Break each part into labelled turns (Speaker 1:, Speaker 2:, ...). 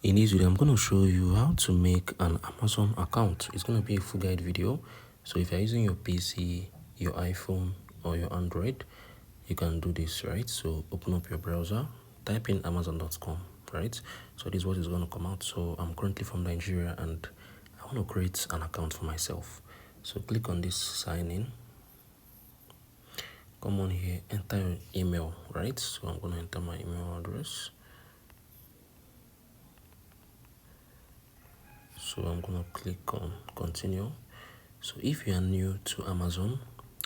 Speaker 1: In this video, I'm going to show you how to make an Amazon account. It's going to be a full guide video. So if you're using your PC, your iPhone, or your Android, you can do this, right? So open up your browser, type in amazon.com, right? So this is what is going to come out. So I'm currently from Nigeria and I want to create an account for myself. So click on this sign in. Come on here, enter your email, right? So I'm going to enter my email address. So I'm going to click on continue. So if you are new to Amazon,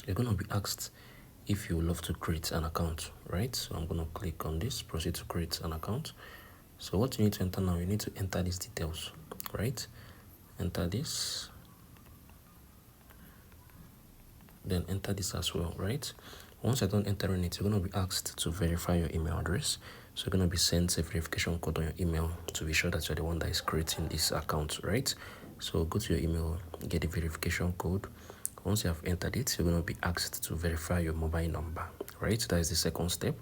Speaker 1: you're going to be asked if you would love to create an account, right? So I'm going to click on this, proceed to create an account. So what you need to enter now, you need to enter these details, right? Enter this, then enter this as well, right? Once you're done entering it, you're going to be asked to verify your email address. So you're going to be sent a verification code on your email to be sure that you're the one that is creating this account, right? So go to your email, get the verification code. Once you have entered it, you're going to be asked to verify your mobile number, right? That is the second step.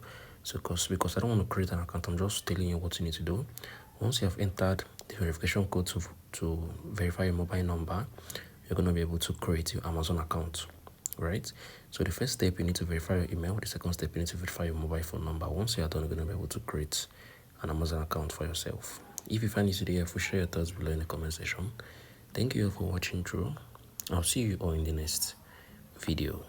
Speaker 1: So because I don't want to create an account, I'm just telling you what you need to do. Once you have entered the verification code to verify your mobile number, you're going to be able to create your Amazon account, right? So the first step, you need to verify your email. The second step, you need to verify your mobile phone number. Once you are done, you're going to be able to create an Amazon account for yourself. If you find this video helpful, share your thoughts below in the comment section. Thank you all for watching through. I'll see you all in the next video.